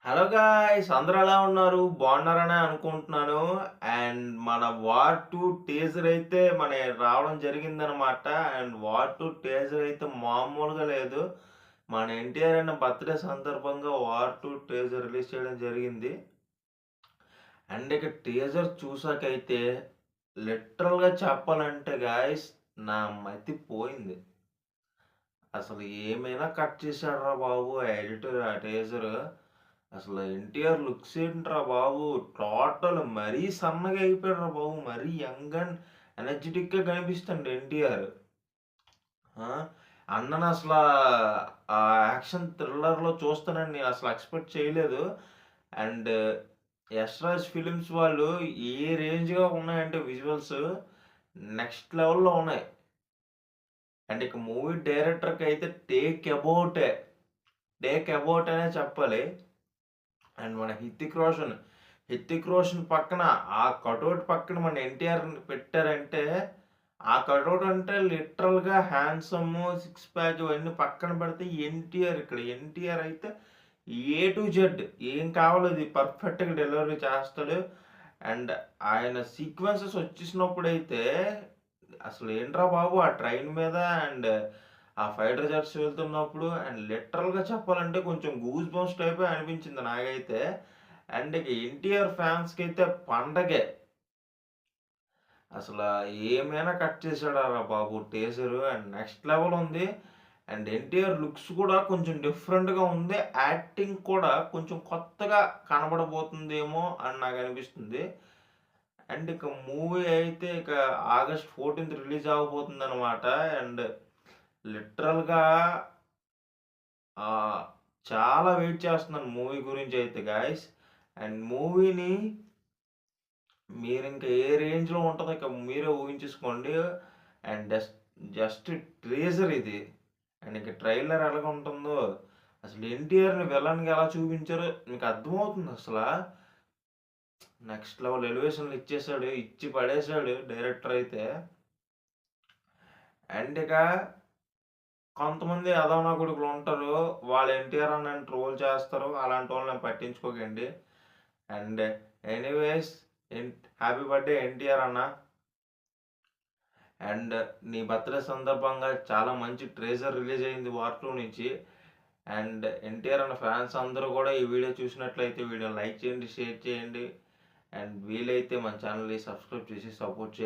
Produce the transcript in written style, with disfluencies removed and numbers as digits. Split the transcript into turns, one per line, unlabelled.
Hello guys! అందరూ ఎలా ఉన్నారు? బాగున్నారనే అనుకుంటున్నాను. అండ్ మన 'వార్ 2' టీజర్ అయితే రావడం జరిగిందనమాట. అండ్ 'వార్ 2' టీజర్ అయితే మామూలుగా లేదు. మన ఎన్టీఆర్ అన్న బర్త్‌డే సందర్భంగా 'వార్ 2' టీజర్ రిలీజ్ చేయడం జరిగింది. అండ్ ఇక టీజర్ చూసాకైతే లిటరల్‌గా చెప్పాలంటే గాయ్స్ నా మతి పోయింది. అసలు ఏమైనా కట్ చేసాడురా బాబు! ఆ ఎడిటర్ ఆ టీజరు. అసలు ఎన్టీఆర్ లుక్స్ ఏంట్రా బాబు! టోటల్ మరీ సన్నగా అయిపోయాడురా బాబు! మరీ యంగ్ అండ్ ఎనర్జిటిక్‌గా కనిపిస్తుండు ఎన్టీఆర్. ఆ! అన్ననసలా ఆ యాక్షన్ థ్రిల్లర్‌లో చూస్తానని నేనసలు ఎక్స్‌పెక్ట్ చేయలేదు. అండ్ యష్ రాజ్ ఫిల్మ్స్ వాళ్ళు ఏ రేంజ్‌గా ఉన్నాయంటే విజువల్స్ నెక్స్ట్ లెవెల్‌లో ఉన్నాయి. అండ్ ఇక మూవీ డైరెక్టర్‌కైతే టేక్ అబౌట్ అనే చెప్పాలి. అండ్ మన 'హృతిక్ రోషన్' పక్కన ఆ కటౌట్ పక్కన మన ఎన్టీఆర్‌ని పెట్టారంటే, ఆ కటౌట్ అంటే లిటరల్‌గా హ్యాండ్సము, సిక్స్ ప్యాక్ ఇవన్నీ పక్కన పెడితే ఎన్టీఆర్ అయితే ఏ టు జెడ్ ఏం కావాలో అది పర్ఫెక్ట్‌గా డెలివరీ చేస్తాడు. అండ్ ఆయన సీక్వెన్సెస్ వచ్చేసినప్పుడైతే అసలు ఏంట్రా బాబు! ఆ ట్రైన్ మీద అండ్ ఆ ఫైటర్ జెట్స్ వెళ్తున్నప్పుడు అండ్ లిటరల్‌గా చెప్పాలంటే కొంచెం గూస్ బంప్స్ టైపే అనిపించింది నాకైతే. అండ్ ఇక ఎన్టీఆర్ ఫ్యాన్స్‌కైతే పండగే. అసల ఏమైనా కట్ చేసాడురా బాబు టీజరు. అండ్ నెక్స్ట్ లెవెల్ ఉంది. అండ్ ఎన్టీఆర్ లుక్స్ కూడా కొంచెం డిఫరెంట్‌గా ఉంది. యాక్టింగ్ కూడా కొంచెం కొత్తగా కనబడబోతుందేమో అని నాకనిపిస్తుంది. అండ్ ఇక మూవీ అయితే ఇక ఆగస్ట్ 14థ్ రిలీజ్ అవ్వబోతుందనమాట. అండ్ లిటరల్‌గా ఆహ్, చాలా వెయిట్ చేస్తున్నాను మూవీ గురించయితే గాయ్స్. అండ్ మూవీని మీరింక ఏ రేంజ్‌లో ఉంటదో ఇక మీరే ఊహించేసుకోండి. అండ్ జస్ట్ టీజర్ ఇది. అండ్ ఇక ట్రైలర్ ఎలాగుంటుందో అసలు ఎన్టీఆర్‌ని విలన్‌గా ఎలా చూపించారో మీకు అర్థమవుతుందసలా. నెక్స్ట్ లెవెల్ ఎలివేషన్‌లు ఇచ్చేసాడు. ఇచ్చి పడేసాడు డైరెక్టర్ అయితే. అండ్ ఇక కొంతమంది ఎదవనా కొడుకులుంటారు. వాళ్ళు ఎన్టీఆర్ అన్నని ట్రోల్ చేస్తారు. అలాంటోళ్ళని పట్టించుకోకండి. And anyways an happy birthday NTR అన్న. అండ్ నీ బర్త్‌డే సందర్భంగా చాలా మంచి ట్రైలర్ రిలీజ్ అయింది 'వార్ 2' నుంచి. అండ్ ఎన్టీఆర్ అన్న ఫ్యాన్స్ అందరూ కూడా ఈ వీడియో చూసినట్లయితే వీడియోని లైక్ చేయండి, షేర్ చేయండి. అండ్ వీలైతే మన ఛానెల్‌ని సబ్స్క్రైబ్ చేసి సపోర్ట్ చేయండి.